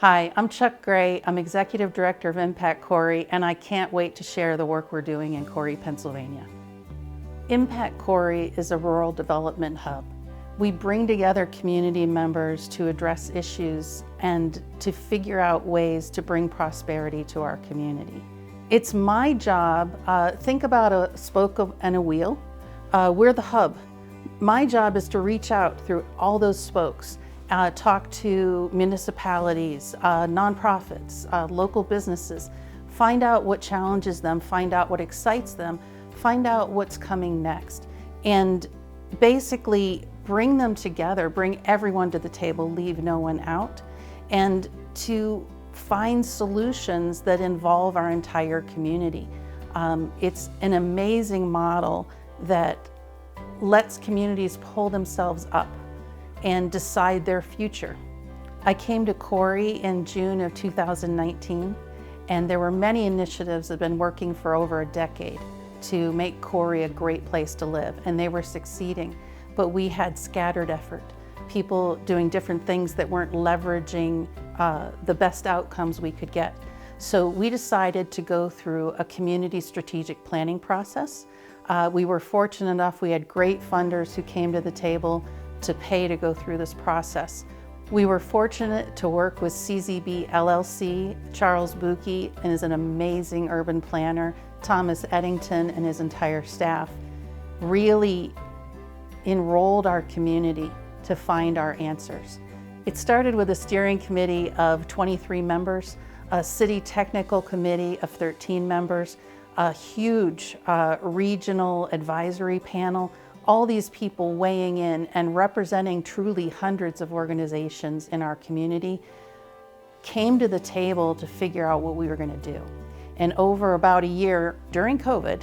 Hi, I'm Chuck Gray. I'm Executive Director of Impact Corry, and I can't wait to share the work we're doing in Corry, Pennsylvania. Impact Corry is a rural development hub. We bring together community members to address issues and to figure out ways to bring prosperity to our community. It's my job, think about a spoke and a wheel. We're the hub. My job is to reach out through all those spokes, talk to municipalities, nonprofits, local businesses, find out what challenges them, find out what excites them, find out what's coming next, and basically bring them together, bring everyone to the table, leave no one out, and to find solutions that involve our entire community. It's an amazing model that lets communities pull themselves up and decide their future. I came to Corry in June of 2019, and there were many initiatives that have been working for over a decade to make Corry a great place to live, and they were succeeding. But we had scattered effort, people doing different things that weren't leveraging the best outcomes we could get. So we decided to go through a community strategic planning process. We were fortunate enough, we had great funders who came to the table to pay to go through this process. We were fortunate to work with CZB LLC. Charles Buki is an amazing urban planner. Thomas Eddington and his entire staff really enrolled our community to find our answers. It started with a steering committee of 23 members, a city technical committee of 13 members, a huge regional advisory panel, all these people weighing in and representing truly hundreds of organizations in our community came to the table to figure out what we were going to do. And over about a year during COVID,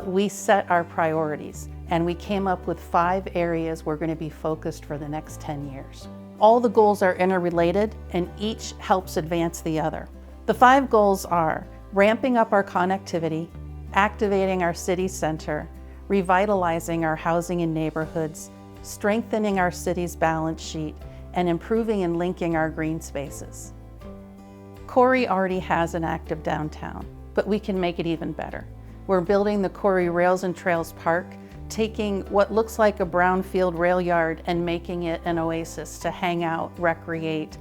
we set our priorities and we came up with 5 areas we're going to be focused for the next 10 years. All the goals are interrelated and each helps advance the other. The 5 goals are ramping up our connectivity, activating our city center, revitalizing our housing and neighborhoods, strengthening our city's balance sheet, and improving and linking our green spaces. Corry already has an active downtown, but we can make it even better. We're building the Corry Rails and Trails Park, taking what looks like a brownfield rail yard and making it an oasis to hang out, recreate,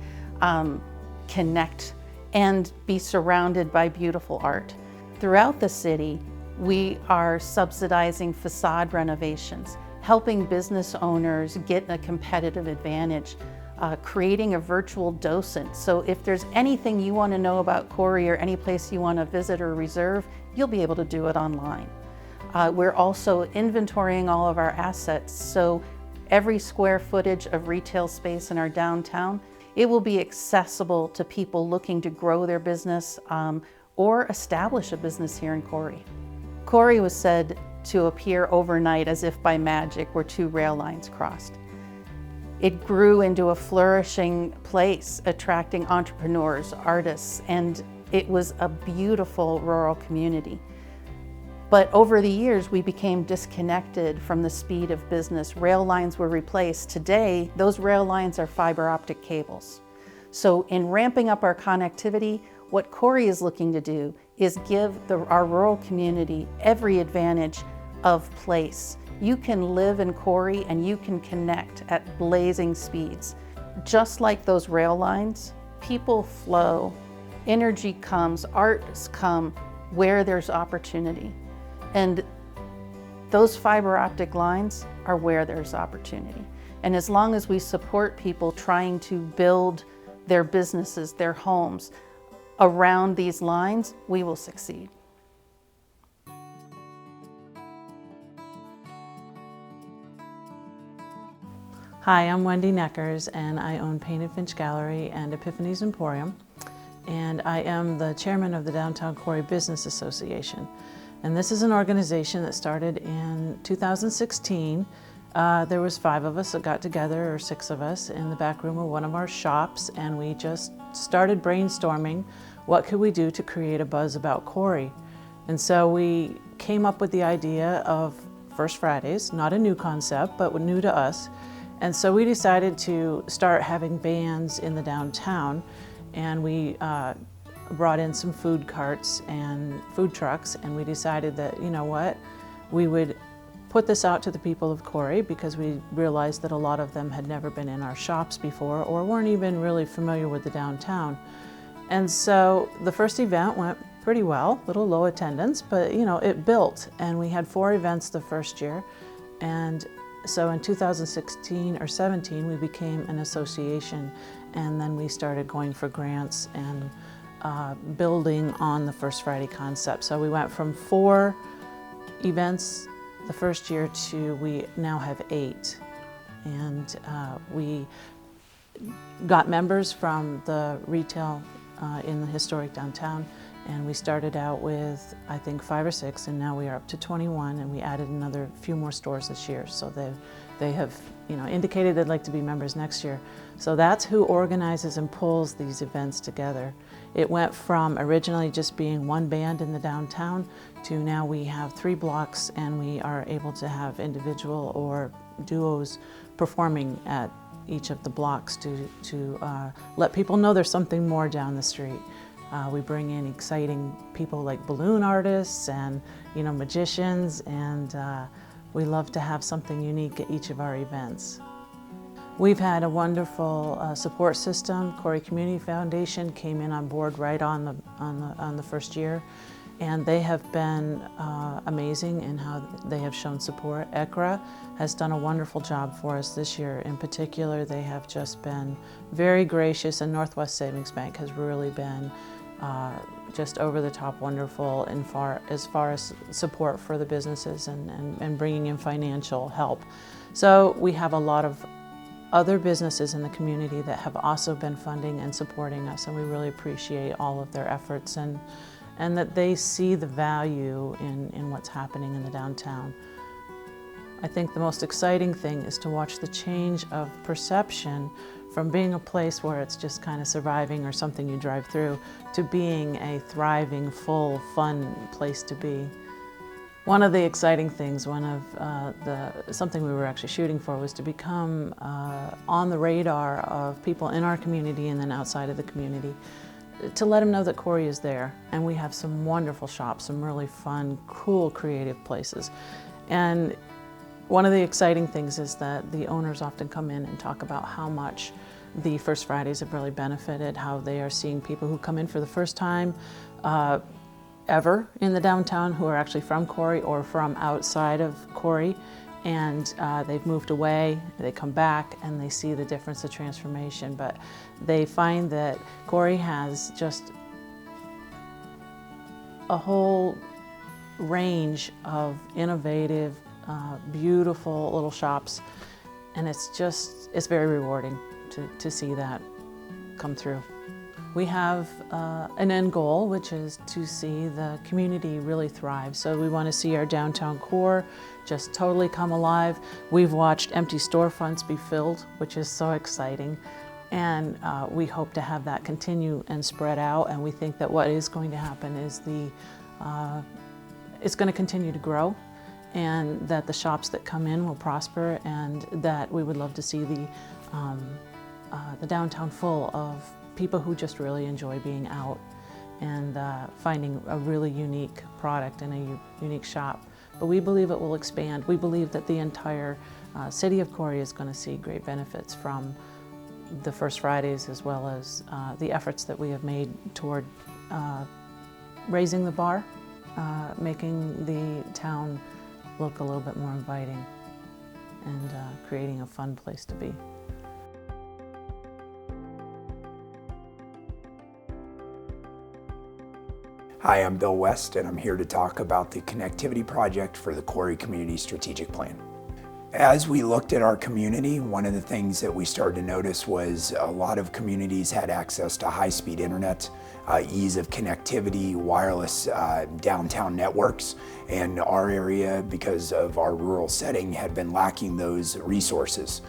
connect, and be surrounded by beautiful art. Throughout the city, we are subsidizing facade renovations, helping business owners get a competitive advantage, creating a virtual docent. So if there's anything you want to know about Corry or any place you want to visit or reserve, you'll be able to do it online. We're also inventorying all of our assets, so every square footage of retail space in our downtown, it will be accessible to people looking to grow their business or establish a business here in Corry. Corry was said to appear overnight as if by magic where 2 rail lines crossed. It grew into a flourishing place, attracting entrepreneurs, artists, and it was a beautiful rural community. But over the years, we became disconnected from the speed of business. Rail lines were replaced. Today, those rail lines are fiber optic cables. So in ramping up our connectivity, what Corry is looking to do is give our rural community every advantage of place. You can live in Corry and you can connect at blazing speeds. Just like those rail lines, people flow, energy comes, arts come where there's opportunity. And those fiber optic lines are where there's opportunity. And as long as we support people trying to build their businesses, their homes, around these lines, we will succeed. Hi, I'm Wendy Neckers, and I own Painted Finch Gallery and Epiphany's Emporium, and I am the chairman of the Downtown Corry Business Association. And this is an organization that started in 2016. There was 5 of us that got together, or 6 of us, in the back room of one of our shops, and we just started brainstorming what could we do to create a buzz about Corry. And so we came up with the idea of First Fridays, not a new concept, but new to us. And so we decided to start having bands in the downtown and we brought in some food carts and food trucks, and we decided that, you know what, we would put this out to the people of Corry because we realized that a lot of them had never been in our shops before or weren't even really familiar with the downtown. And so the first event went pretty well, little low attendance, but you know, it built, and we had 4 events the first year. And so in 2016 or 17, we became an association, and then we started going for grants and building on the First Friday concept. So we went from 4 events the first year to we now have 8. And we got members from the retail in the historic downtown, and we started out with, I think, 5 or 6, and now we are up to 21, and we added another few more stores this year. So they have, you know, indicated they'd like to be members next year. So that's who organizes and pulls these events together. It went from originally just being 1 band in the downtown to now we have 3 blocks, and we are able to have individual or duos performing at each of the blocks to let people know there's something more down the street. We bring in exciting people like balloon artists and, you know, magicians, and we love to have something unique at each of our events. We've had a wonderful support system. Corry Community Foundation came in on board right on the first year, and they have been amazing in how they have shown support. ECRA has done a wonderful job for us this year. In particular, they have just been very gracious, and Northwest Savings Bank has really been just over the top wonderful as far as support for the businesses and bringing in financial help. So we have a lot of other businesses in the community that have also been funding and supporting us, and we really appreciate all of their efforts and that they see the value in what's happening in the downtown. I think the most exciting thing is to watch the change of perception from being a place where it's just kind of surviving or something you drive through to being a thriving, full, fun place to be. One of the exciting things, something we were actually shooting for was to become on the radar of people in our community and then outside of the community, to let them know that Corry is there. And we have some wonderful shops, some really fun, cool, creative places. And one of the exciting things is that the owners often come in and talk about how much the First Fridays have really benefited, how they are seeing people who come in for the first time ever in the downtown who are actually from Corry or from outside of Corry, and they've moved away, they come back and they see the difference, the transformation, but they find that Corry has just a whole range of innovative, beautiful little shops, and it's very rewarding to see that come through. We have an end goal, which is to see the community really thrive. So we want to see our downtown core just totally come alive. We've watched empty storefronts be filled, which is so exciting. And we hope to have that continue and spread out. And we think that what is going to happen is it's going to continue to grow, and that the shops that come in will prosper, and that we would love to see the downtown full of people who just really enjoy being out and finding a really unique product in a unique shop. But we believe it will expand. We believe that the entire city of Corry is going to see great benefits from the First Fridays, as well as the efforts that we have made toward raising the bar, making the town look a little bit more inviting, and creating a fun place to be. Hi, I'm Bill West, and I'm here to talk about the connectivity project for the Corry Community Strategic Plan. As we looked at our community, one of the things that we started to notice was a lot of communities had access to high-speed internet, ease of connectivity, wireless downtown networks, and our area, because of our rural setting, had been lacking those resources.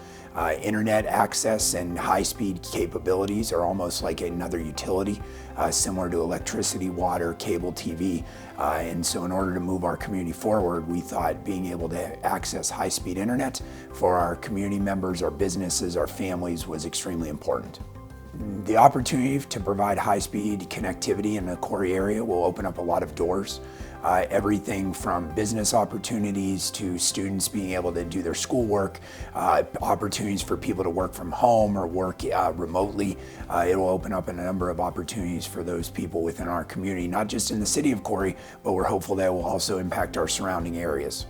Internet access and high-speed capabilities are almost like another utility, similar to electricity, water, cable TV. And so in order to move our community forward, we thought being able to access high-speed internet for our community members, our businesses, our families was extremely important. The opportunity to provide high-speed connectivity in the Corry area will open up a lot of doors. Everything from business opportunities to students being able to do their schoolwork, opportunities for people to work from home or work remotely. It will open up a number of opportunities for those people within our community, not just in the city of Corry, but we're hopeful that it will also impact our surrounding areas.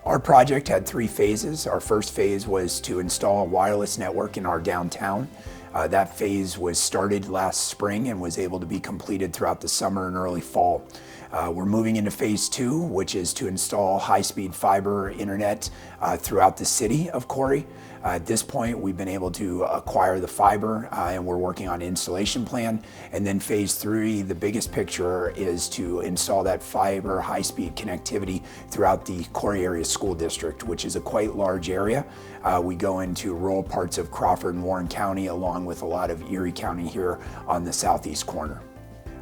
Our project had 3 phases. Our first phase was to install a wireless network in our downtown. That phase was started last spring and was able to be completed throughout the summer and early fall. We're moving into phase 2, which is to install high-speed fiber internet throughout the city of Corry. At this point, we've been able to acquire the fiber and we're working on an installation plan. And then phase 3, the biggest picture is to install that fiber high-speed connectivity throughout the Corry area school district, which is a quite large area. We go into rural parts of Crawford and Warren County, along with a lot of Erie County here on the southeast corner.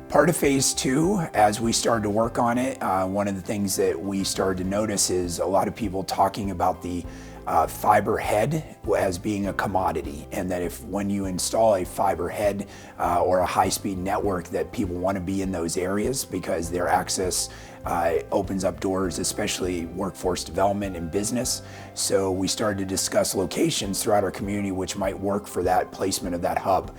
Part of phase 2, as we started to work on it, one of the things that we started to notice is a lot of people talking about the fiber head as being a commodity, and that if when you install a fiber head or a high-speed network, that people want to be in those areas because their access opens up doors, especially workforce development and business. So we started to discuss locations throughout our community which might work for that placement of that hub.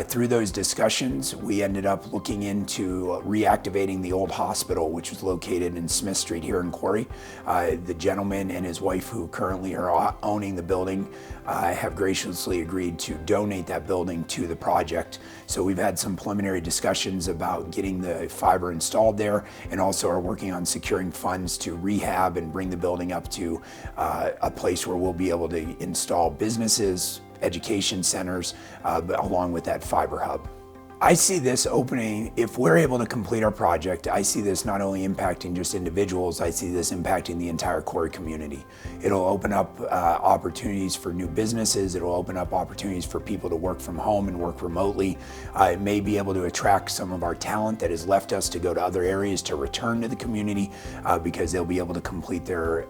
Through those discussions, we ended up looking into reactivating the old hospital, which was located in Smith Street here in Corry. The gentleman and his wife, who currently are owning the building, have graciously agreed to donate that building to the project. So we've had some preliminary discussions about getting the fiber installed there, and also are working on securing funds to rehab and bring the building up to a place where we'll be able to install businesses, education centers, along with that fiber hub. I see this opening, if we're able to complete our project, I see this not only impacting just individuals, I see this impacting the entire Corry community. It'll open up opportunities for new businesses, it'll open up opportunities for people to work from home and work remotely. It may be able to attract some of our talent that has left us to go to other areas to return to the community because they'll be able to complete their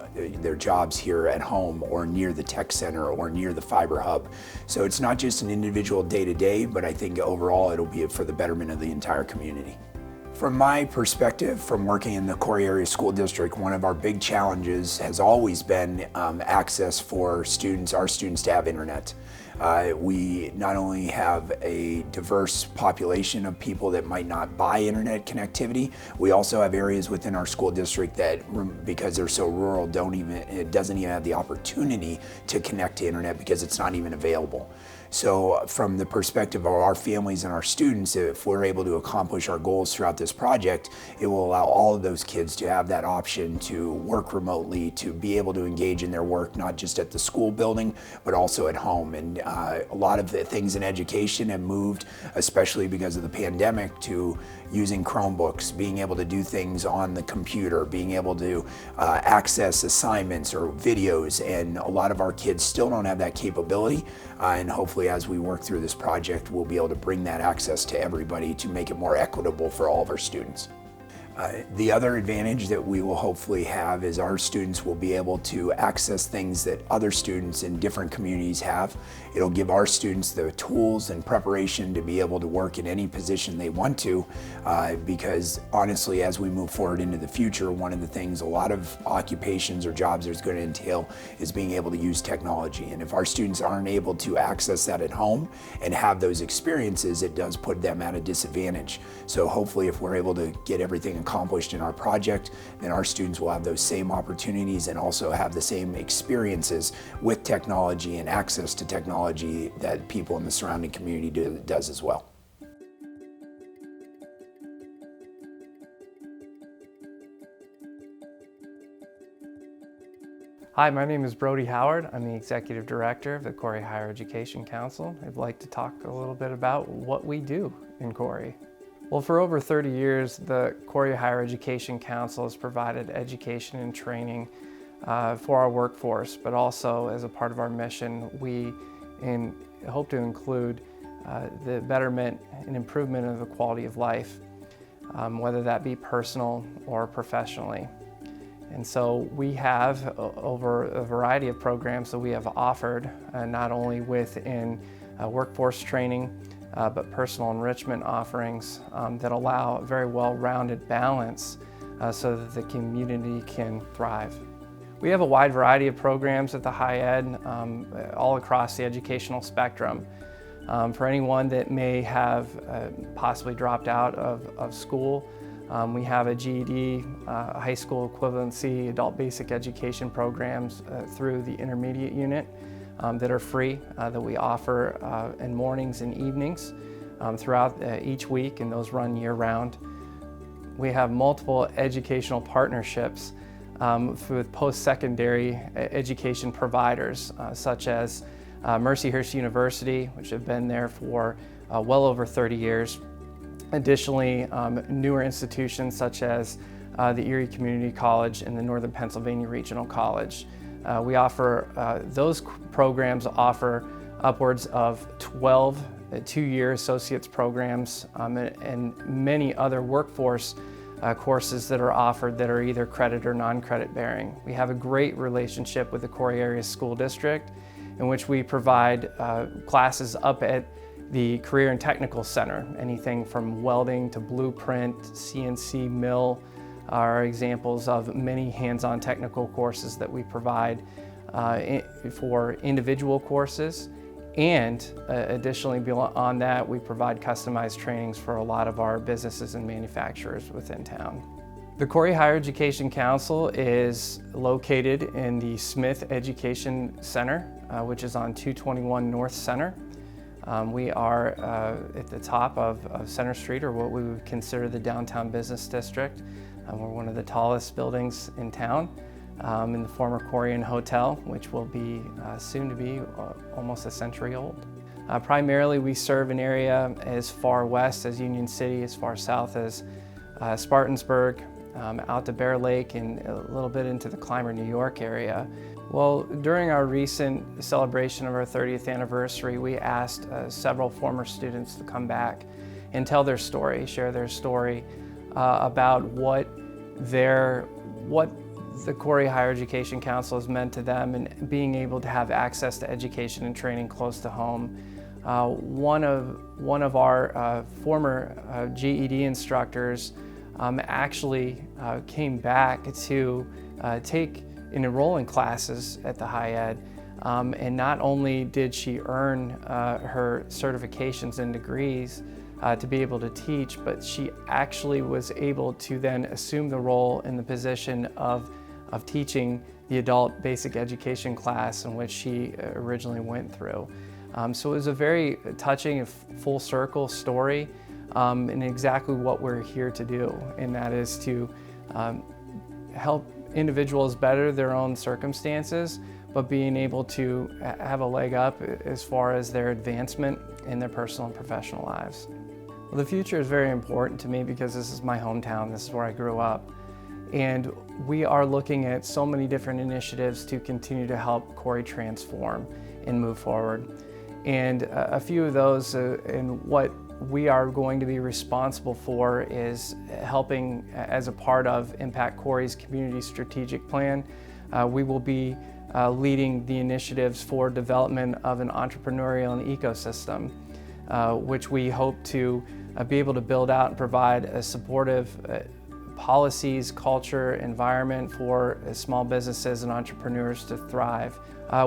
jobs here at home or near the tech center or near the fiber hub. So it's not just an individual day-to-day, but I think overall it'll be for the betterment of the entire community. From my perspective, from working in the Corry area school district, one of our big challenges has always been access for students, our students, to have internet. We not only have a diverse population of people that might not buy internet connectivity, we also have areas within our school district that, because they're so rural, it doesn't even have the opportunity to connect to internet because it's not even available. So from the perspective of our families and our students, if we're able to accomplish our goals throughout this project, it will allow all of those kids to have that option to work remotely, to be able to engage in their work, not just at the school building, but also at home. And a lot of the things in education have moved, especially because of the pandemic, to using Chromebooks, being able to do things on the computer, being able to access assignments or videos, and a lot of our kids still don't have that capability, and hopefully as we work through this project, we'll be able to bring that access to everybody to make it more equitable for all of our students. The other advantage that we will hopefully have is our students will be able to access things that other students in different communities have. It'll give our students the tools and preparation to be able to work in any position they want to, because honestly, as we move forward into the future, one of the things a lot of occupations or jobs is going to entail is being able to use technology. And if our students aren't able to access that at home and have those experiences, it does put them at a disadvantage. So hopefully if we're able to get everything accomplished in our project, then our students will have those same opportunities and also have the same experiences with technology and access to technology that people in the surrounding community does as well. Hi, my name is Brody Howard. I'm the Executive Director of the Corry Higher Education Council. I'd like to talk a little bit about what we do in Corry. Well, for over 30 years, the Corry Higher Education Council has provided education and training for our workforce, but also as a part of our mission, we hope to include the betterment and improvement of the quality of life, whether that be personal or professionally. And so we have over a variety of programs that we have offered, not only within workforce training, but personal enrichment offerings that allow a very well-rounded balance so that the community can thrive. We have a wide variety of programs at the high ed, all across the educational spectrum. For anyone that may have possibly dropped out of school, we have a GED, high school equivalency, adult basic education programs through the intermediate unit that are free, that we offer in mornings and evenings throughout each week, and those run year-round. We have multiple educational partnerships with post-secondary education providers, such as Mercyhurst University, which have been there for well over 30 years. Additionally, newer institutions such as the Erie Community College and the Northern Pennsylvania Regional College. We offer, those programs offer upwards of 12 two-year associate's programs and many other workforce courses that are offered that are either credit or non-credit bearing. We have a great relationship with the Corry Area School District, in which we provide classes up at the Career and Technical Center. Anything from welding to blueprint, CNC mill are examples of many hands-on technical courses that we provide for individual courses. And additionally, beyond that, we provide customized trainings for a lot of our businesses and manufacturers within town. The Corry Higher Education Council is located in the Smith Education Center, which is on 221 North Center. We are at the top of Center Street, or what we would consider the downtown business district. We're one of the tallest buildings in town, in the former Corry Hotel, which will be soon to be almost a century old. Primarily, we serve an area as far west as Union City, as far south as Spartansburg, out to Bear Lake, and a little bit into the Clymer, New York area. Well, during our recent celebration of our 30th anniversary, we asked several former students to come back and tell their story, share their story about what the Corry Higher Education Council has meant to them, and being able to have access to education and training close to home. One of our former GED instructors actually came back to take and enroll in classes at the high ed, and not only did she earn her certifications and degrees to be able to teach, but she actually was able to then assume the role in the position of teaching the adult basic education class in which she originally went through. So it was a very touching and full circle story, and exactly what we're here to do, and that is to help individuals better their own circumstances, but being able to have a leg up as far as their advancement in their personal and professional lives. Well, the future is very important to me because this is my hometown, this is where I grew up. And we are looking at so many different initiatives to continue to help Corry transform and move forward. And a few of those and what we are going to be responsible for is helping as a part of Impact Corry's Community Strategic Plan. We will be leading the initiatives for development of an entrepreneurial ecosystem, which we hope to be able to build out and provide a supportive policies, culture, environment for small businesses and entrepreneurs to thrive.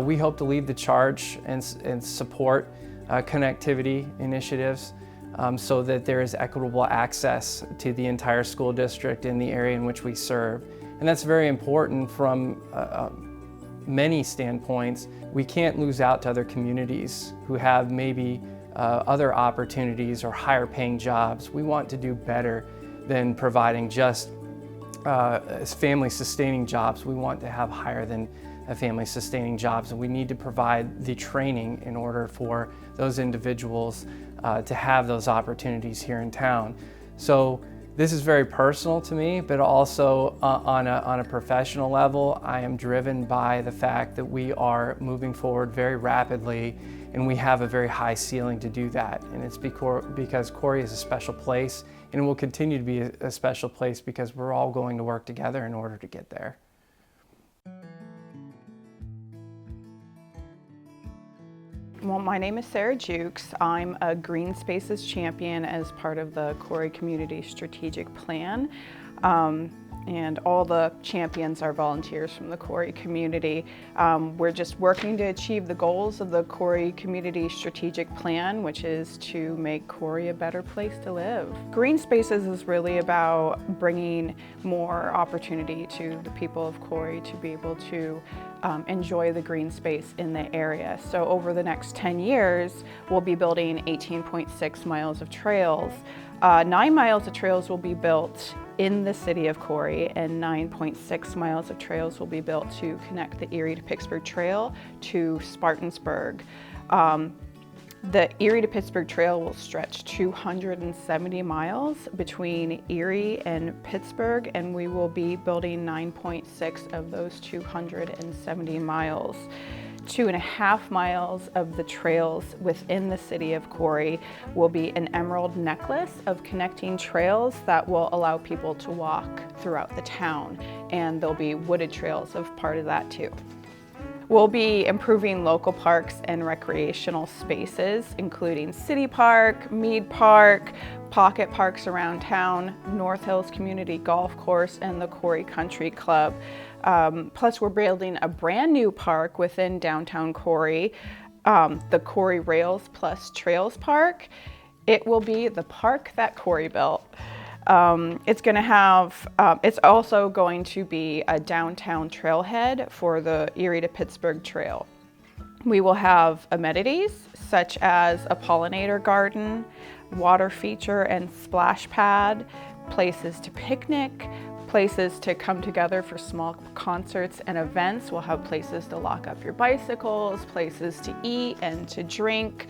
We hope to lead the charge and support connectivity initiatives so that there is equitable access to the entire school district in the area in which we serve. And that's very important from many standpoints. We can't lose out to other communities who have maybe other opportunities or higher paying jobs. We want to do better than providing just family sustaining jobs. We want to have higher than family sustaining jobs, and we need to provide the training in order for those individuals to have those opportunities here in town. So this is very personal to me, but also on a professional level, I am driven by the fact that we are moving forward very rapidly, and we have a very high ceiling to do that. And it's because Corry is a special place, and it will continue to be a special place because we're all going to work together in order to get there. Well, my name is Sarah Jukes. I'm a Green Spaces champion as part of the Corry Community Strategic Plan. And all the champions are volunteers from the Corry community. We're just working to achieve the goals of the Corry Community Strategic Plan, which is to make Corry a better place to live. Green Spaces is really about bringing more opportunity to the people of Corry to be able to enjoy the green space in the area. So over the next 10 years, we'll be building 18.6 miles of trails. 9 miles of trails will be built in the city of Corry, and 9.6 miles of trails will be built to connect the Erie to Pittsburgh Trail to Spartansburg. The Erie to Pittsburgh Trail will stretch 270 miles between Erie and Pittsburgh, and we will be building 9.6 of those 270 miles. 2.5 miles of the trails within the city of Corry will be an emerald necklace of connecting trails that will allow people to walk throughout the town, and there'll be wooded trails of part of that too. We'll be improving local parks and recreational spaces, including City Park, Mead Park, pocket parks around town, North Hills Community Golf Course, and the Corry Country Club. Plus, we're building a brand new park within downtown Corry, the Corry Rails plus Trails Park. It will be the park that Corry built. It's also going to be a downtown trailhead for the Erie to Pittsburgh Trail. We will have amenities such as a pollinator garden, water feature and splash pad, places to picnic, places to come together for small concerts and events. We'll have places to lock up your bicycles, places to eat and to drink.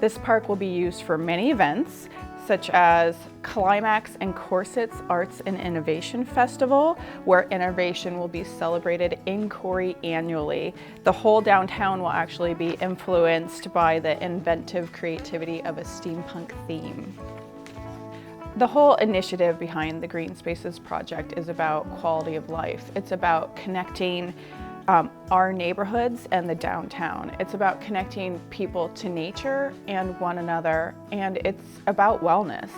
This park will be used for many events, such as Climax and Corsets Arts and Innovation Festival, where innovation will be celebrated in Corry annually. The whole downtown will actually be influenced by the inventive creativity of a steampunk theme. The whole initiative behind the Green Spaces project is about quality of life. It's about connecting our neighborhoods and the downtown. It's about connecting people to nature and one another, and it's about wellness.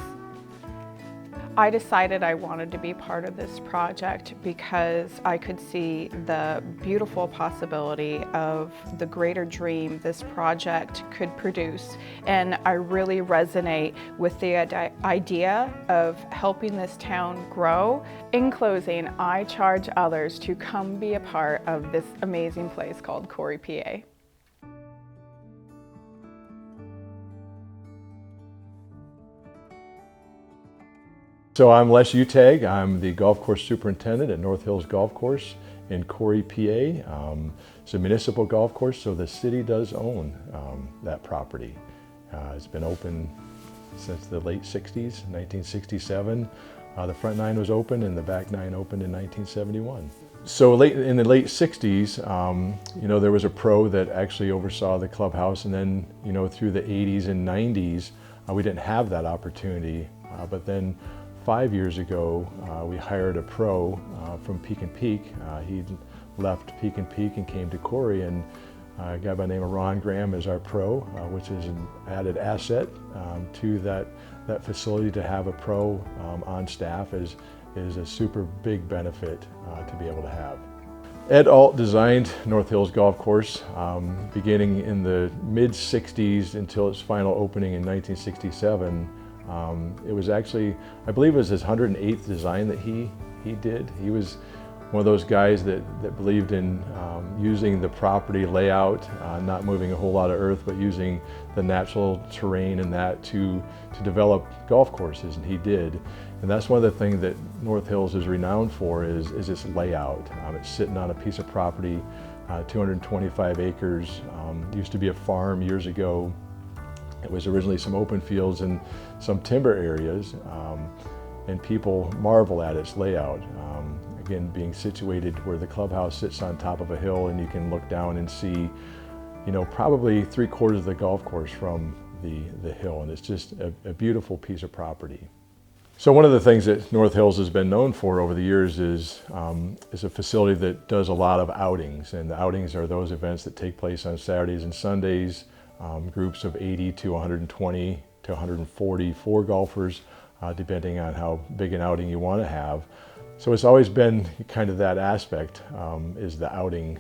I decided I wanted to be part of this project because I could see the beautiful possibility of the greater dream this project could produce, and I really resonate with the idea of helping this town grow. In closing, I charge others to come be a part of this amazing place called Corry, PA. So I'm Les Utag. I'm the golf course superintendent at North Hills Golf Course in Corry, PA. It's a municipal golf course, so the city does own that property. It's been open since the late 60s, 1967. The front nine was open and the back nine opened in 1971. So in the late 60s, there was a pro that actually oversaw the clubhouse, and then, through the 80s and 90s, we didn't have that opportunity. But then 5 years ago, we hired a pro from Peak and Peak. He left Peak and Peak and came to Corry, and a guy by the name of Ron Graham is our pro, which is an added asset to that facility. To have a pro on staff is a super big benefit to be able to have. Ed Alt designed North Hills Golf Course beginning in the mid-60s until its final opening in 1967. It was actually, I believe it was his 108th design that he did. He was one of those guys that believed in using the property layout, not moving a whole lot of earth, but using the natural terrain and that to develop golf courses, and he did. And that's one of the things that North Hills is renowned for is its layout. It's sitting on a piece of property, 225 acres. Used to be a farm years ago. It was originally some open fields and some timber areas, and people marvel at its layout. Again, being situated where the clubhouse sits on top of a hill, and you can look down and see, probably 3/4 of the golf course from the hill, and it's just a beautiful piece of property. So one of the things that North Hills has been known for over the years is a facility that does a lot of outings. And the outings are those events that take place on Saturdays and Sundays, groups of 80 to 120 to 144 golfers, depending on how big an outing you want to have. So it's always been kind of that aspect, is the outing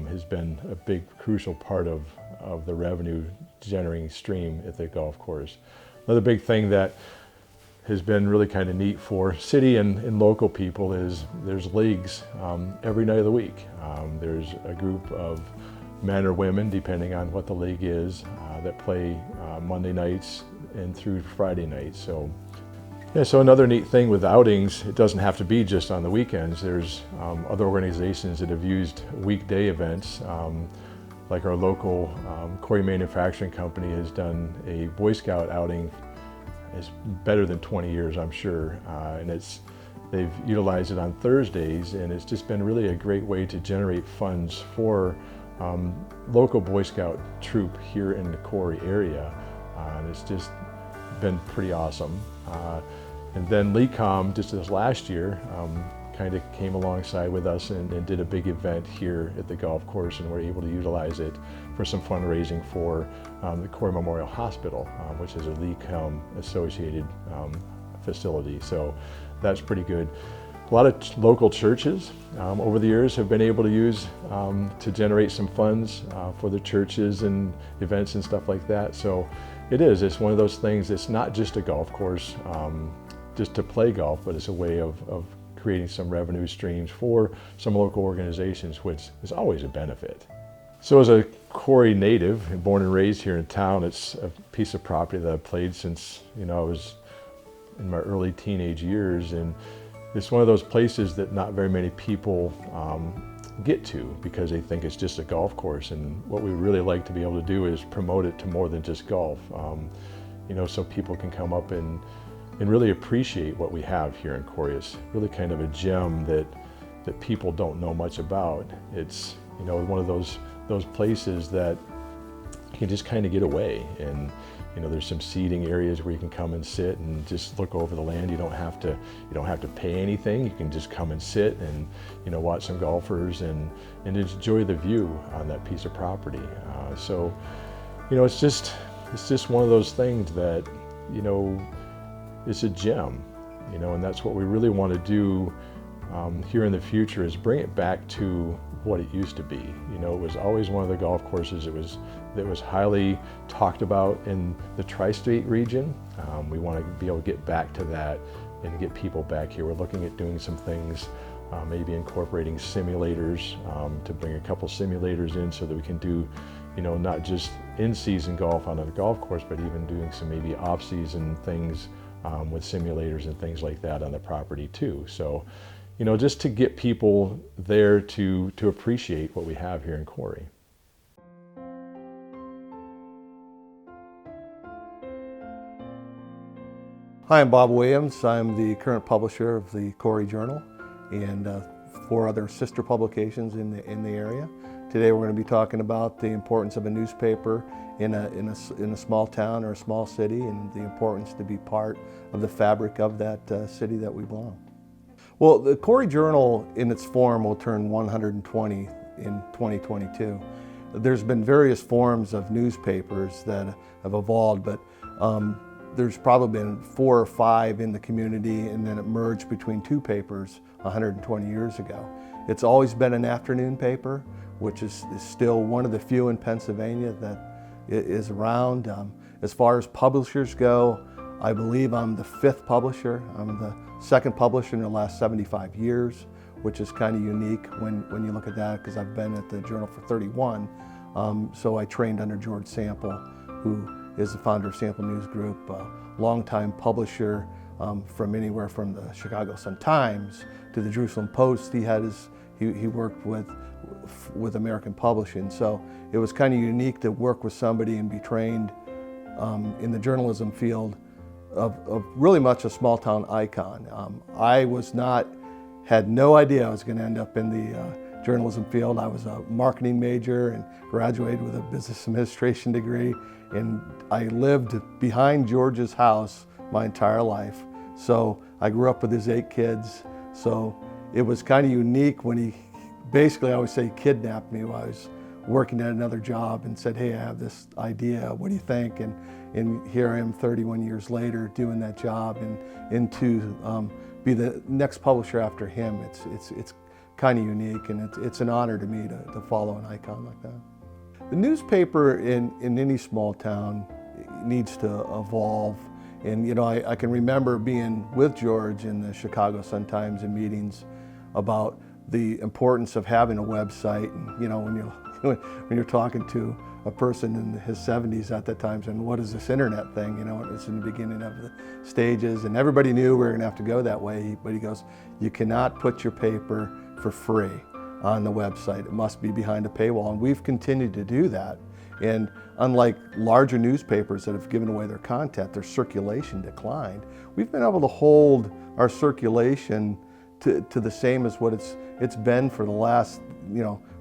has been a big crucial part of the revenue generating stream at the golf course. Another big thing that has been really kind of neat for city and local people is there's leagues every night of the week. There's a group of men or women, depending on what the league is, that play Monday nights and through Friday nights. So, yeah, so another neat thing with outings, it doesn't have to be just on the weekends. There's other organizations that have used weekday events, like our local Corry Manufacturing Company has done a Boy Scout outing. It's better than 20 years, I'm sure, and they've utilized it on Thursdays, and it's just been really a great way to generate funds for local Boy Scout troop here in the Corry area, and it's just been pretty awesome. And then LECOM, just this last year, kind of came alongside with us and did a big event here at the golf course, and we're able to utilize it for some fundraising for the Corry Memorial Hospital, which is a LECOM associated facility. So that's pretty good. A lot of local churches over the years have been able to use to generate some funds for the churches and events and stuff like that. So it's one of those things. It's not just a golf course just to play golf, but it's a way of creating some revenue streams for some local organizations, which is always a benefit. So as a Corry native, and born and raised here in town, it's a piece of property that I've played since I was in my early teenage years, and it's one of those places that not very many people get to because they think it's just a golf course. And what we really like to be able to do is promote it to more than just golf, so people can come up and really appreciate what we have here in Corry. It's really kind of a gem that people don't know much about. It's one of those places that you can just kind of get away, and there's some seating areas where you can come and sit and just look over the land. You don't have to pay anything. You can just come and sit and watch some golfers and enjoy the view on that piece of property. So it's just one of those things that it's a gem, and that's what we really want to do here in the future, is bring it back to what it used to be. It was always one of the golf courses that was highly talked about in the tri-state region. We want to be able to get back to that and get people back here. We're looking at doing some things, maybe incorporating simulators, to bring a couple simulators in so that we can do not just in-season golf on a golf course, but even doing some maybe off-season things with simulators and things like that on the property too. So, just to get people there to appreciate what we have here in Corry. Hi, I'm Bob Williams. I'm the current publisher of the Corry Journal and 4 other sister publications in the area. Today we're going to be talking about the importance of a newspaper in a small town or a small city, and the importance to be part of the fabric of that city that we belong. Well, the Corry Journal in its form will turn 120 in 2022. There's been various forms of newspapers that have evolved, but there's probably been 4 or 5 in the community, and then it merged between 2 papers 120 years ago. It's always been an afternoon paper, which is still one of the few in Pennsylvania that is around. As far as publishers go, I believe I'm the 5th publisher. I'm the 2nd publisher in the last 75 years, which is kind of unique when you look at that, because I've been at the Journal for 31. So I trained under George Sample, who is the founder of Sample News Group, a longtime publisher from anywhere from the Chicago Sun-Times to the Jerusalem Post. He worked with American Publishing, so it was kind of unique to work with somebody and be trained in the journalism field of really much a small town icon. I had no idea I was going to end up in the journalism field. I was a marketing major and graduated with a business administration degree, and I lived behind George's house my entire life, So I grew up with his 8 kids. So it was kind of unique when he, basically I always say, kidnapped me while I was working at another job and said, hey, I have this idea, what do you think? And here I am 31 years later doing that job, and to be the next publisher after him, it's kind of unique, and it's an honor to me to follow an icon like that. The newspaper in any small town needs to evolve. And I can remember being with George in the Chicago Sun-Times in meetings about the importance of having a website. And when you're talking to a person in his 70s at that time, saying, what is this internet thing? It was in the beginning of the stages, and everybody knew we were going to have to go that way. But he goes, you cannot put your paper for free on the website. It must be behind a paywall. And we've continued to do that. And unlike larger newspapers that have given away their content, their circulation declined. We've been able to hold our circulation to the same as what it's been for the last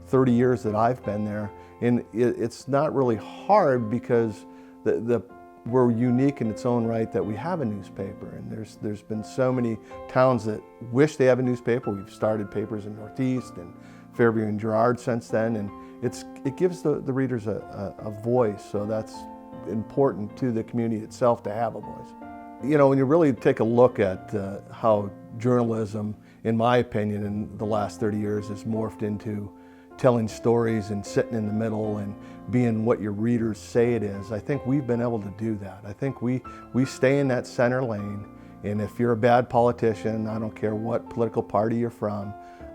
30 years that I've been there. And it's not really hard because we're unique in its own right that we have a newspaper. And there's been so many towns that wish they have a newspaper. We've started papers in Northeast and Fairview and Girard since then. And it gives the readers a voice, so that's important to the community itself to have a voice. When you really take a look at how journalism, in my opinion, in the last 30 years has morphed into telling stories and sitting in the middle and being what your readers say it is, I think we've been able to do that. I think we stay in that center lane, and if you're a bad politician, I don't care what political party you're from,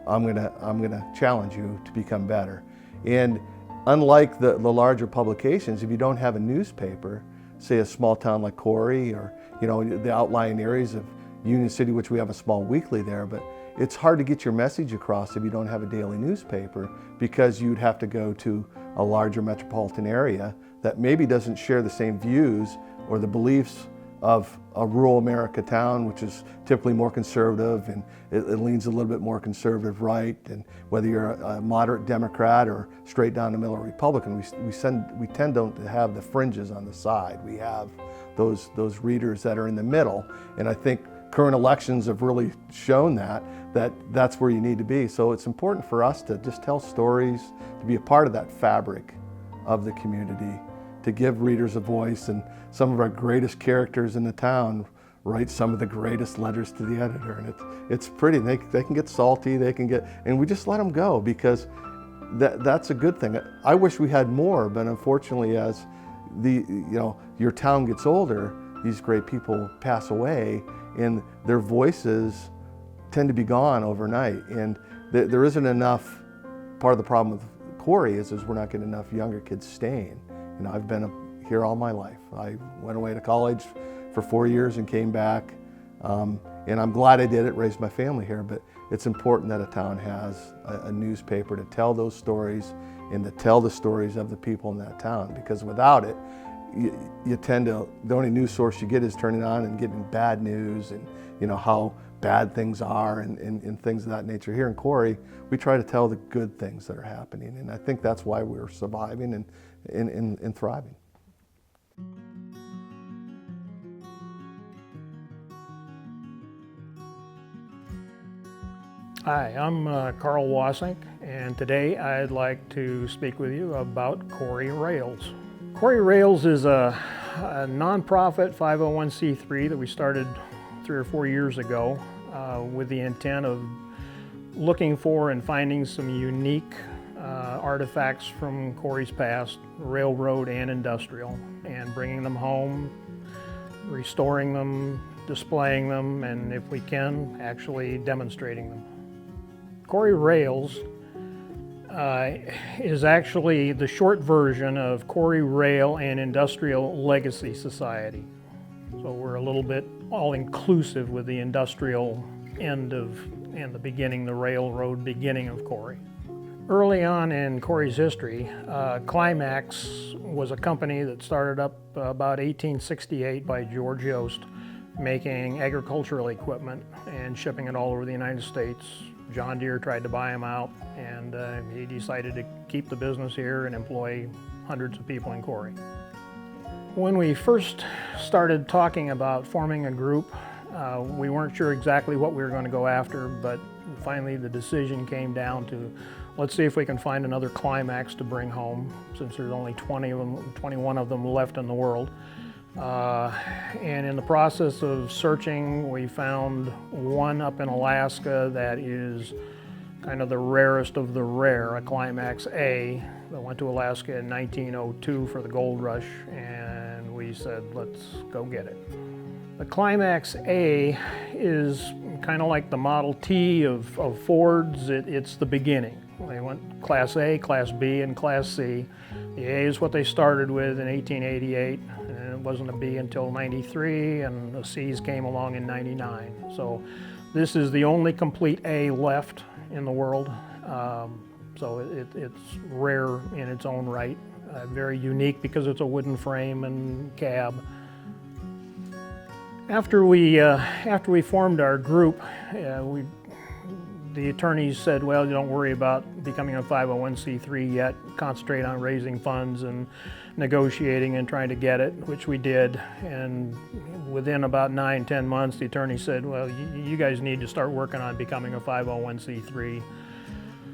I'm gonna challenge you to become better. And unlike the larger publications, if you don't have a newspaper, say a small town like Corry or the outlying areas of Union City, which we have a small weekly there, but it's hard to get your message across if you don't have a daily newspaper, because you'd have to go to a larger metropolitan area that maybe doesn't share the same views or the beliefs of a rural America town, which is typically more conservative, and it leans a little bit more conservative right. And whether you're a moderate Democrat or straight down the middle Republican, we tend to have the fringes on the side. We have those readers that are in the middle, and I think current elections have really shown that's where you need to be. So it's important for us to just tell stories, to be a part of that fabric of the community, to give readers a voice. And some of our greatest characters in the town write some of the greatest letters to the editor, and it's pretty. They can get salty, and we just let them go, because that's a good thing. I wish we had more, but unfortunately, as your town gets older, these great people pass away, and their voices tend to be gone overnight. And there isn't enough. Part of the problem with Corry is we're not getting enough younger kids staying. I've been here all my life. I went away to college for 4 years and came back, and I'm glad I did it, raised my family here, but it's important that a town has a newspaper to tell those stories and to tell the stories of the people in that town, because without it, you tend to, the only news source you get is turning on and getting bad news and how bad things are and things of that nature. Here in Corry, we try to tell the good things that are happening, and I think that's why we're surviving and thriving. Hi, I'm Carl Wasink, and today I'd like to speak with you about Corry Rails. Corry Rails is a nonprofit 501c3 that we started 3 or 4 years ago with the intent of looking for and finding some unique artifacts from Corry's past, railroad and industrial, and bringing them home, restoring them, displaying them, and if we can, actually demonstrating them. Corry Rails is actually the short version of Corry Rail and Industrial Legacy Society. So we're a little bit all-inclusive with the industrial end of, and the beginning, the railroad beginning of Corry. Early on in Corry's history, Climax was a company that started up about 1868 by George Yost, making agricultural equipment and shipping it all over the United States. John Deere tried to buy him out, and he decided to keep the business here and employ hundreds of people in Corry. When we first started talking about forming a group We weren't sure exactly what we were going to go after, but finally the decision came down to, let's see if we can find another climax to bring home, since there's only 21 of them left in the world. And in the process of searching, we found one up in Alaska that is kind of the rarest of the rare, a Climax A, that went to Alaska in 1902 for the gold rush, and we said, let's go get it. The Climax A is kind of like the Model T of Fords. It's the beginning. They went Class A, Class B, and Class C. The A is what they started with in 1888, and it wasn't a B until 93, and the C's came along in 99. So this is the only complete A left in the world. So it's rare in its own right, very unique because it's a wooden frame and cab. After we formed our group, the attorneys said, well, you don't worry about becoming a 501c3 yet, concentrate on raising funds and negotiating and trying to get it, which we did. And within about 9-10 months, the attorney said, well, you guys need to start working on becoming a 501c3.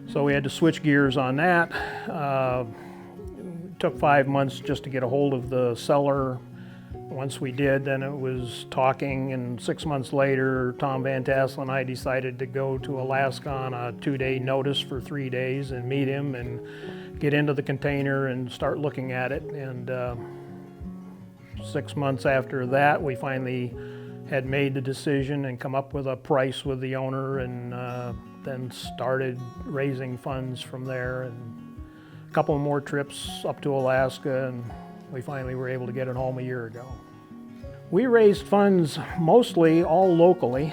So we had to switch gears on that. It took 5 months just to get a hold of the seller. Once we did, then it was talking, and 6 months later, Tom Van Tassel and I decided to go to Alaska on a 2-day notice for 3 days and meet him and get into the container and start looking at it. And 6 months after that, we finally had made the decision and come up with a price with the owner, and then started raising funds from there. And a couple more trips up to Alaska, and we finally were able to get it home a year ago. We raised funds mostly all locally,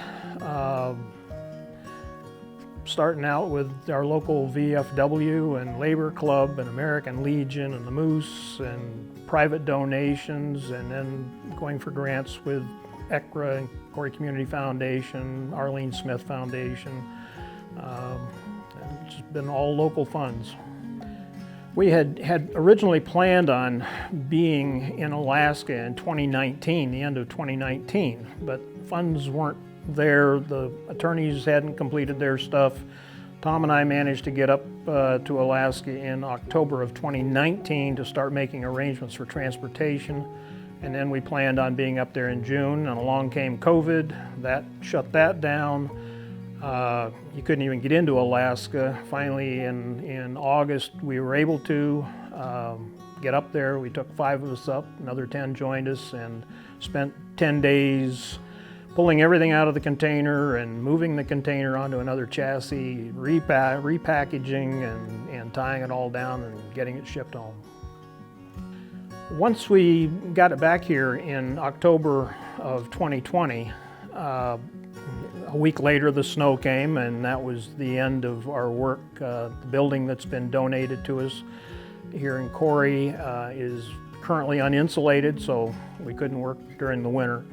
starting out with our local VFW and Labor Club and American Legion and the Moose and private donations, and then going for grants with ECRA and Corry Community Foundation, Arlene Smith Foundation. It's been all local funds. We had originally planned on being in Alaska in 2019, the end of 2019, but funds weren't there. The attorneys hadn't completed their stuff. Tom and I managed to get up to Alaska in October of 2019 to start making arrangements for transportation. And then we planned on being up there in June, and along came COVID. That shut that down. You couldn't even get into Alaska. Finally, in August, we were able to get up there. We took 5 of us up, another 10 joined us, and spent 10 days pulling everything out of the container and moving the container onto another chassis, repackaging and tying it all down and getting it shipped home. Once we got it back here in October of 2020, a week later the snow came, and that was the end of our work. The building that's been donated to us here in Corry is currently uninsulated, so we couldn't work during the winter.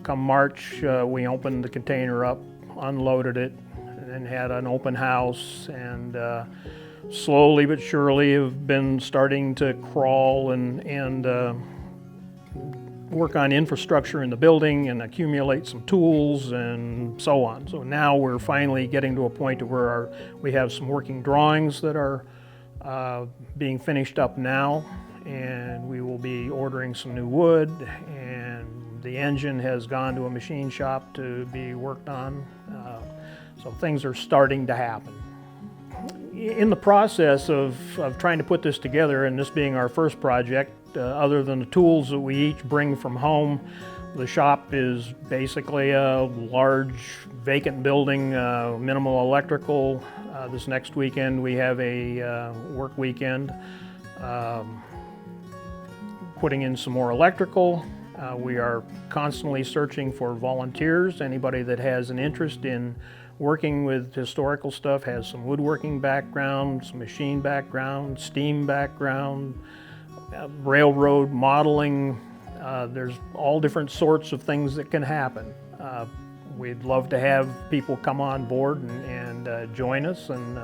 Come March, we opened the container up, unloaded it, and then had an open house, and slowly but surely have been starting to crawl and work on infrastructure in the building and accumulate some tools and so on. So now we're finally getting to a point to where we have some working drawings that are being finished up now, and we will be ordering some new wood, and the engine has gone to a machine shop to be worked on. So things are starting to happen. In the process of trying to put this together, and this being our first project, other than the tools that we each bring from home, the shop is basically a large vacant building, minimal electrical. This next weekend we have a work weekend, putting in some more electrical. We are constantly searching for volunteers, anybody that has an interest in working with historical stuff, has some woodworking background, some machine background, steam background, railroad modeling. There's all different sorts of things that can happen. We'd love to have people come on board and join us. And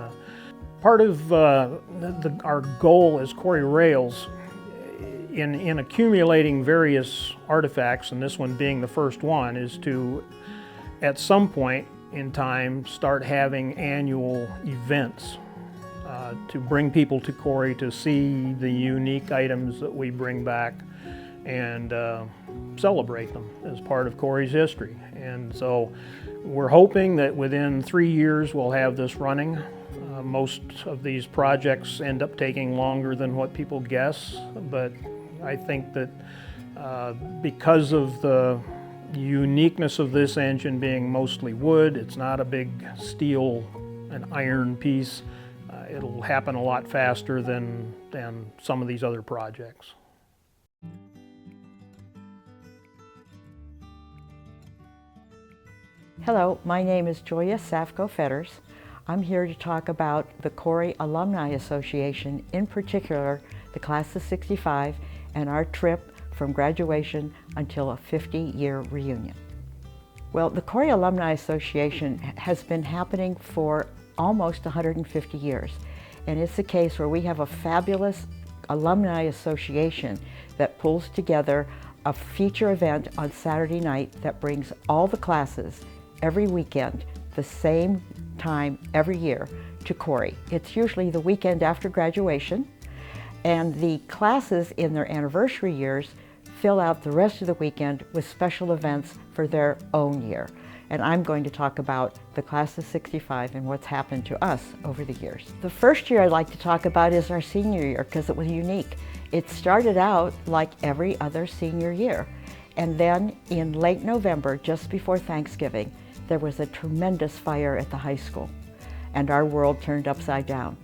part of our goal as Corry Rails in accumulating various artifacts, and this one being the first one, is to, at some point in time, start having annual events to bring people to Corry to see the unique items that we bring back and celebrate them as part of Corry's history. And so we're hoping that within 3 years we'll have this running. Most of these projects end up taking longer than what people guess, but I think that because of the uniqueness of this engine being mostly wood, it's not a big steel and iron piece, it'll happen a lot faster than some of these other projects. Hello, my name is Joya Safko-Fetters. I'm here to talk about the Corry Alumni Association, in particular the Class of '65 and our trip from graduation until a 50-year reunion. Well, the Corry Alumni Association has been happening for almost 150 years, and it's a case where we have a fabulous alumni association that pulls together a feature event on Saturday night that brings all the classes every weekend, the same time every year, to Corry. It's usually the weekend after graduation, and the classes in their anniversary years fill out the rest of the weekend with special events for their own year. And I'm going to talk about the Class of '65 and what's happened to us over the years. The first year I'd like to talk about is our senior year, because it was unique. It started out like every other senior year. And then in late November, just before Thanksgiving, there was a tremendous fire at the high school, and our world turned upside down.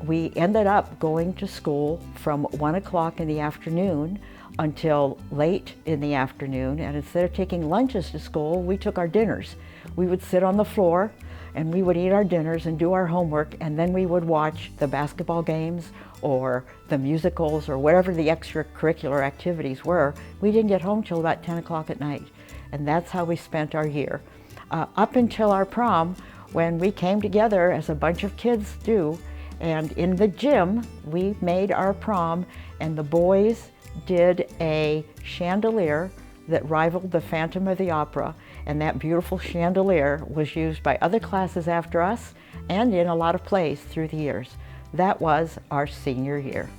We ended up going to school from 1 o'clock in the afternoon until late in the afternoon, and instead of taking lunches to school, we took our dinners. We would sit on the floor and we would eat our dinners and do our homework, and then we would watch the basketball games or the musicals or whatever the extracurricular activities were. We didn't get home till about 10 o'clock at night, and that's how we spent our year. Up until our prom, when we came together as a bunch of kids do, and in the gym we made our prom, and the boys did a chandelier that rivaled the Phantom of the Opera, and that beautiful chandelier was used by other classes after us and in a lot of plays through the years. That was our senior year.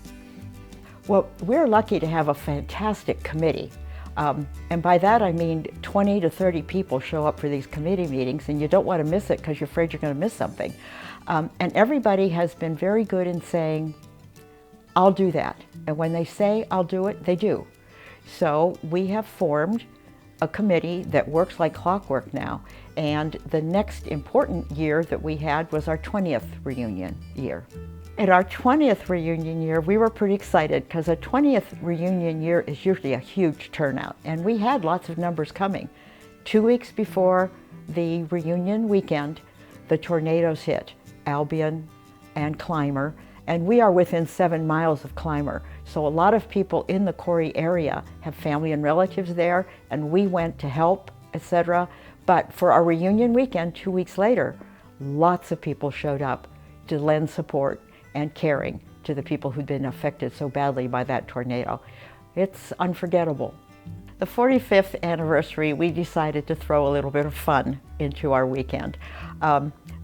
Well, we're lucky to have a fantastic committee. And by that I mean 20 to 30 people show up for these committee meetings, and you don't want to miss it because you're afraid you're going to miss something. And everybody has been very good in saying, I'll do that. And when they say I'll do it, they do. So we have formed a committee that works like clockwork now. And the next important year that we had was our 20th reunion year. At our 20th reunion year, we were pretty excited because a 20th reunion year is usually a huge turnout, and we had lots of numbers coming. 2 weeks before the reunion weekend, the tornadoes hit Albion and Clymer, and we are within 7 miles of Clymer. So a lot of people in the Corry area have family and relatives there, and we went to help, etc. But for our reunion weekend, 2 weeks later, lots of people showed up to lend support and caring to the people who'd been affected so badly by that tornado. It's unforgettable. The 45th anniversary, we decided to throw a little bit of fun into our weekend.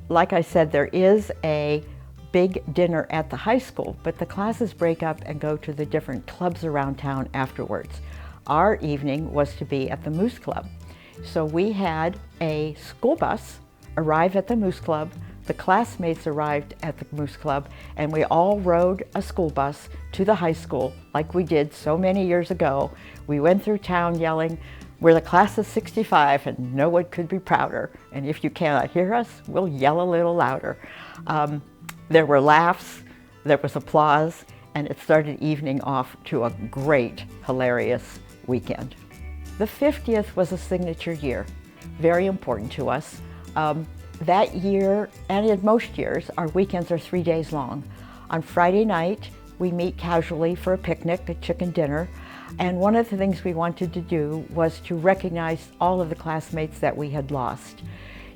Like I said, there is a big dinner at the high school, but the classes break up and go to the different clubs around town afterwards. Our evening was to be at the Moose Club. So we had a school bus arrive at the Moose Club. The classmates arrived at the Moose Club, and we all rode a school bus to the high school like we did so many years ago. We went through town yelling, "We're the Class of '65, and no one could be prouder. And if you cannot hear us, we'll yell a little louder." There were laughs, there was applause, and it started evening off to a great, hilarious weekend. The 50th was a signature year, very important to us. That year, and in most years, our weekends are 3 days long. On Friday night, we meet casually for a picnic, a chicken dinner, and one of the things we wanted to do was to recognize all of the classmates that we had lost.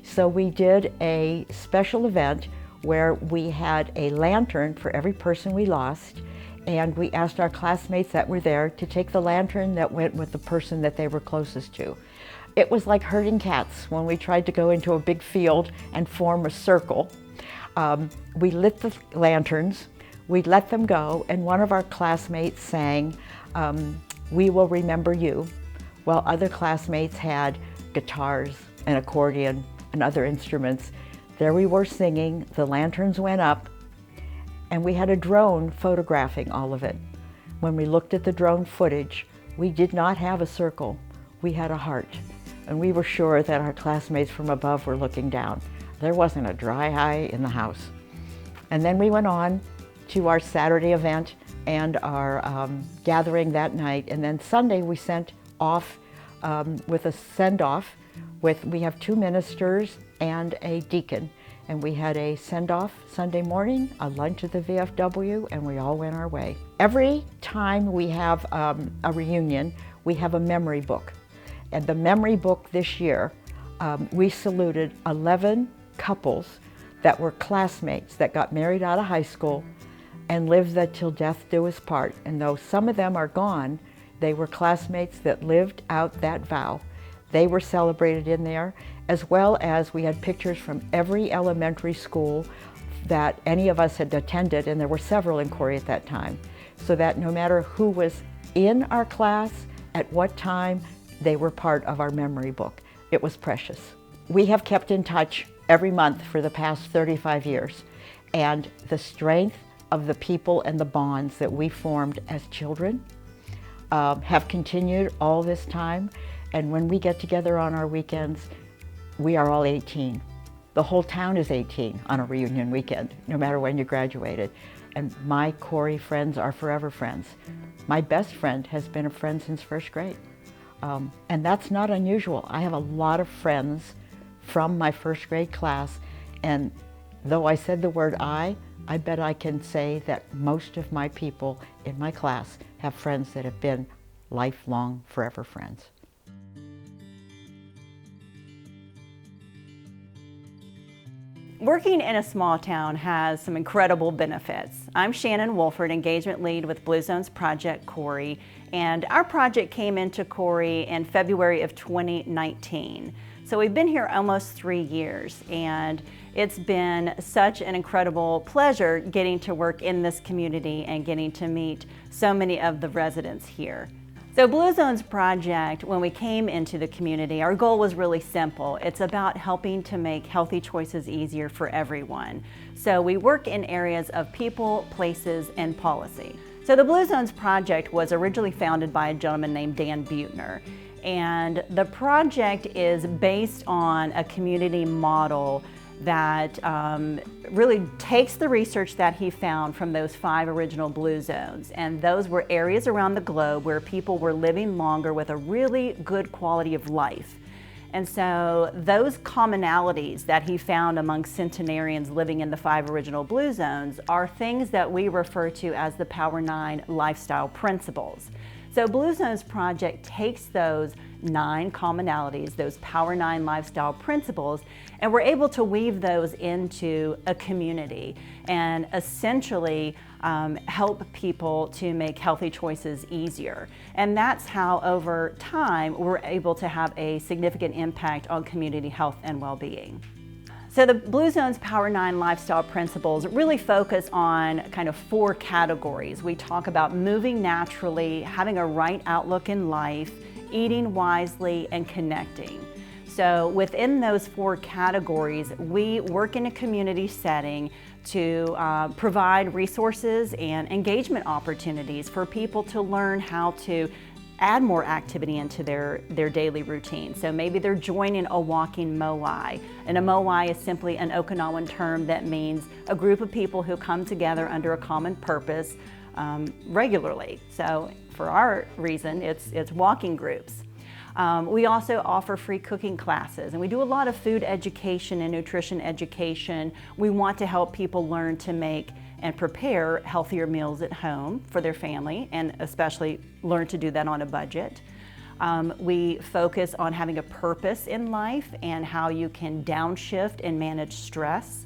So we did a special event where we had a lantern for every person we lost, and we asked our classmates that were there to take the lantern that went with the person that they were closest to. It was like herding cats when we tried to go into a big field and form a circle. We lit the lanterns, we let them go, and one of our classmates sang, "We will remember you," while other classmates had guitars, an accordion, and other instruments. There we were singing, the lanterns went up, and we had a drone photographing all of it. When we looked at the drone footage, we did not have a circle, we had a heart. And we were sure that our classmates from above were looking down. There wasn't a dry eye in the house. And then we went on to our Saturday event and our gathering that night. And then Sunday we sent off with a send-off. We have 2 ministers and a deacon. And we had a send-off Sunday morning, a lunch at the VFW, and we all went our way. Every time we have a reunion, we have a memory book. And the memory book this year, we saluted 11 couples that were classmates that got married out of high school and lived that till death do us part. And though some of them are gone, they were classmates that lived out that vow. They were celebrated in there, as well as we had pictures from every elementary school that any of us had attended, and there were several in Corry at that time, so that no matter who was in our class, at what time, they were part of our memory book. It was precious. We have kept in touch every month for the past 35 years, and the strength of the people and the bonds that we formed as children have continued all this time. And when we get together on our weekends, we are all 18. The whole town is 18 on a reunion weekend, no matter when you graduated. And my Corry friends are forever friends. My best friend has been a friend since first grade. And that's not unusual. I have a lot of friends from my first grade class, and though I said the word I bet I can say that most of my people in my class have friends that have been lifelong, forever friends. Working in a small town has some incredible benefits. I'm Shannon Wolford, Engagement Lead with Blue Zones Project Corry, and our project came into Corry in February of 2019. So we've been here almost 3 years, and it's been such an incredible pleasure getting to work in this community and getting to meet so many of the residents here. So Blue Zones Project, when we came into the community, our goal was really simple. It's about helping to make healthy choices easier for everyone. So we work in areas of people, places, and policy. So the Blue Zones Project was originally founded by a gentleman named Dan Buettner. And the project is based on a community model that really takes the research that he found from those 5 original Blue Zones. And those were areas around the globe where people were living longer with a really good quality of life. And so those commonalities that he found among centenarians living in the 5 original Blue Zones are things that we refer to as the Power 9 lifestyle principles. So Blue Zones Project takes those 9 commonalities, those Power 9 lifestyle principles, and we're able to weave those into a community and essentially help people to make healthy choices easier. And that's how over time we're able to have a significant impact on community health and well-being. So the Blue Zones Power 9 lifestyle principles really focus on kind of 4 categories. We talk about moving naturally, having a right outlook in life, eating wisely, and connecting. So within those 4 categories, we work in a community setting to provide resources and engagement opportunities for people to learn how to add more activity into their daily routine. So maybe they're joining a walking moai, and a moai is simply an Okinawan term that means a group of people who come together under a common purpose regularly. So for our reason, it's walking groups. We also offer free cooking classes, and we do a lot of food education and nutrition education. We want to help people learn to make and prepare healthier meals at home for their family, and especially learn to do that on a budget. We focus on having a purpose in life and how you can downshift and manage stress.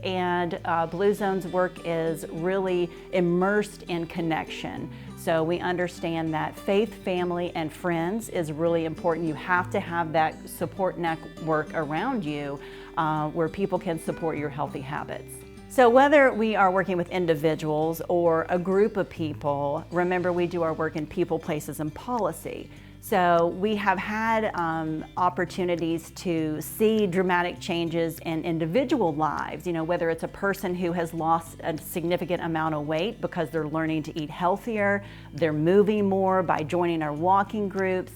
And Blue Zone's work is really immersed in connection. So we understand that faith, family, and friends is really important. You have to have that support network around you where people can support your healthy habits. So whether we are working with individuals or a group of people, remember we do our work in people, places, and policy. So we have had opportunities to see dramatic changes in individual lives, whether it's a person who has lost a significant amount of weight because they're learning to eat healthier, they're moving more by joining our walking groups.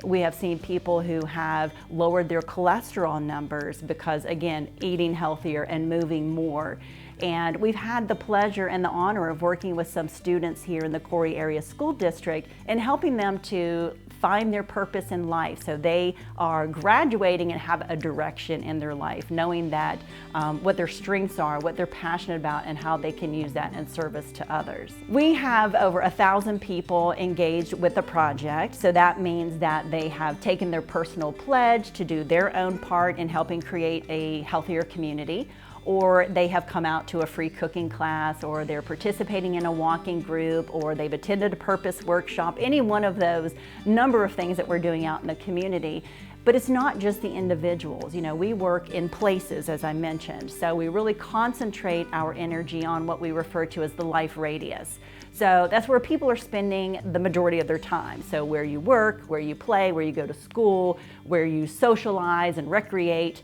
We have seen people who have lowered their cholesterol numbers because, again, eating healthier and moving more. And we've had the pleasure and the honor of working with some students here in the Corry Area School District and helping them to find their purpose in life. So they are graduating and have a direction in their life, knowing that what their strengths are, what they're passionate about, and how they can use that in service to others. We have over 1,000 people engaged with the project. So that means that they have taken their personal pledge to do their own part in helping create a healthier community, or they have come out to a free cooking class, or they're participating in a walking group, or they've attended a purpose workshop, any one of those number of things that we're doing out in the community. But it's not just the individuals. We work in places, as I mentioned, so we really concentrate our energy on what we refer to as the life radius. So that's where people are spending the majority of their time. So where you work, where you play, where you go to school, where you socialize and recreate.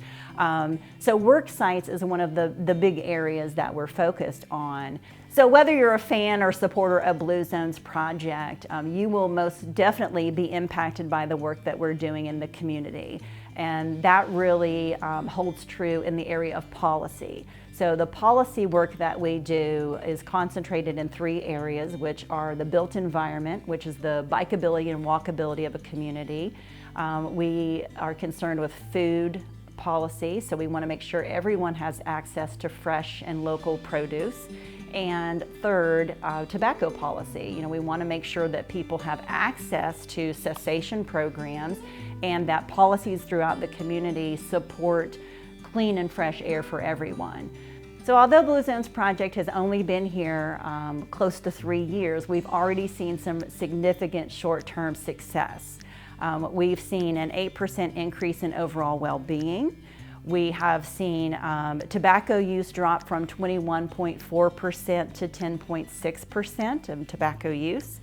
So work sites is one of the big areas that we're focused on. So whether you're a fan or supporter of Blue Zone's project, you will most definitely be impacted by the work that we're doing in the community. And that really holds true in the area of policy. So the policy work that we do is concentrated in 3 areas, which are the built environment, which is the bikeability and walkability of a community. We are concerned with food policy, so we want to make sure everyone has access to fresh and local produce. And third, tobacco policy. We want to make sure that people have access to cessation programs and that policies throughout the community support clean and fresh air for everyone. So although Blue Zone's project has only been here close to 3 years, we've already seen some significant short-term success. We've seen an 8% increase in overall well-being. We have seen tobacco use drop from 21.4% to 10.6% of tobacco use.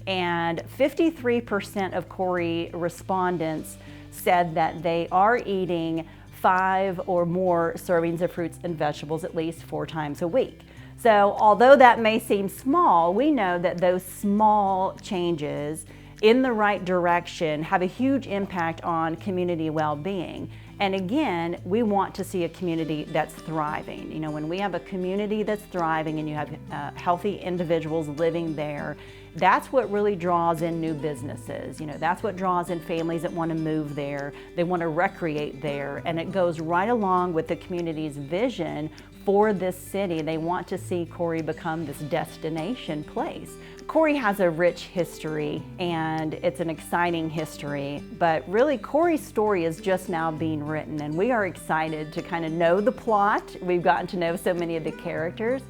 And 53% of Corry respondents said that they are eating 5 or more servings of fruits and vegetables at least 4 times a week. So although that may seem small, we know that those small changes in the right direction have a huge impact on community well-being. And again, we want to see a community that's thriving. When we have a community that's thriving and you have healthy individuals living there, that's what really draws in new businesses. That's what draws in families that want to move there, they want to recreate there, and it goes right along with the community's vision for this city. They want to see Corry become this destination place. Corry has a rich history and it's an exciting history, but really Corry's story is just now being written, and we are excited to kind of know the plot. We've gotten to know so many of the characters,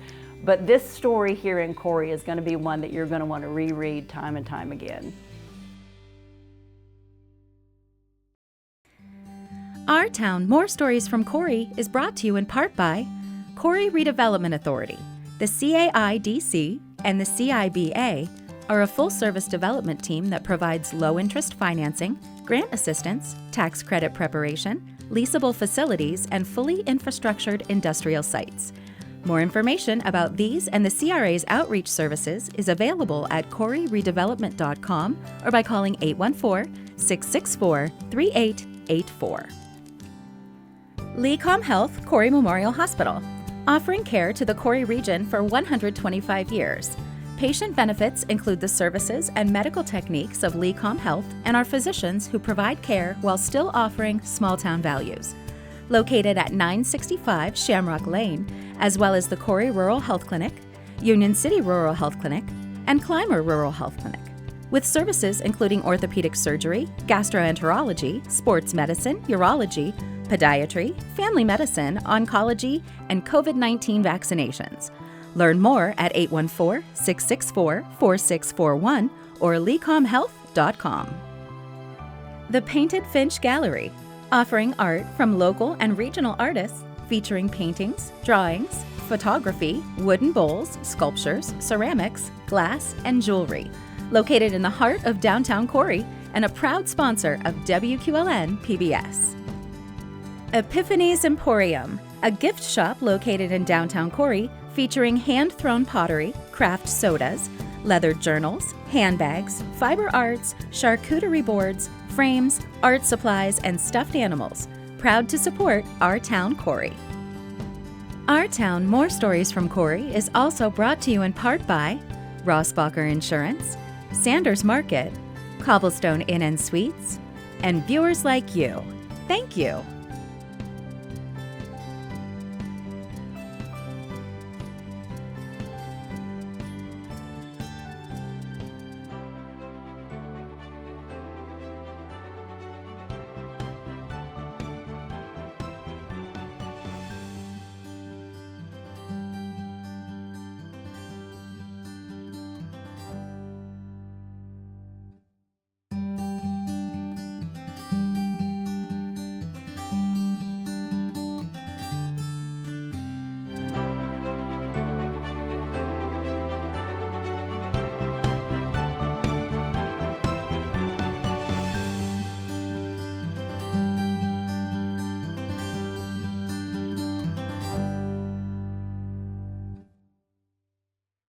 but this story here in Corry is going to be one that you're going to want to reread time and time again. Our Town, More Stories from Corry is brought to you in part by Corry Redevelopment Authority. The CAIDC and the CIBA are a full-service development team that provides low-interest financing, grant assistance, tax credit preparation, leasable facilities, and fully infrastructured industrial sites. More information about these and the CRA's outreach services is available at corryredevelopment.com or by calling 814-664-3884. LECOM Health Corry Memorial Hospital, offering care to the Corry region for 125 years. Patient benefits include the services and medical techniques of LECOM Health and our physicians who provide care while still offering small-town values. Located at 965 Shamrock Lane, as well as the Corry Rural Health Clinic, Union City Rural Health Clinic, and Clymer Rural Health Clinic, with services including orthopedic surgery, gastroenterology, sports medicine, urology, podiatry, family medicine, oncology, and COVID-19 vaccinations. Learn more at 814-664-4641 or lecomhealth.com. The Painted Finch Gallery, offering art from local and regional artists featuring paintings, drawings, photography, wooden bowls, sculptures, ceramics, glass, and jewelry. Located in the heart of downtown Corry and a proud sponsor of WQLN PBS. Epiphany's Emporium, a gift shop located in downtown Corry featuring hand-thrown pottery, craft sodas, leather journals, handbags, fiber arts, charcuterie boards, frames, art supplies, and stuffed animals. Proud to support our town, Corry. Our Town More Stories from Corry is also brought to you in part by Rossbacher Insurance, Sanders Market, Cobblestone Inn and Suites, and viewers like you. Thank you.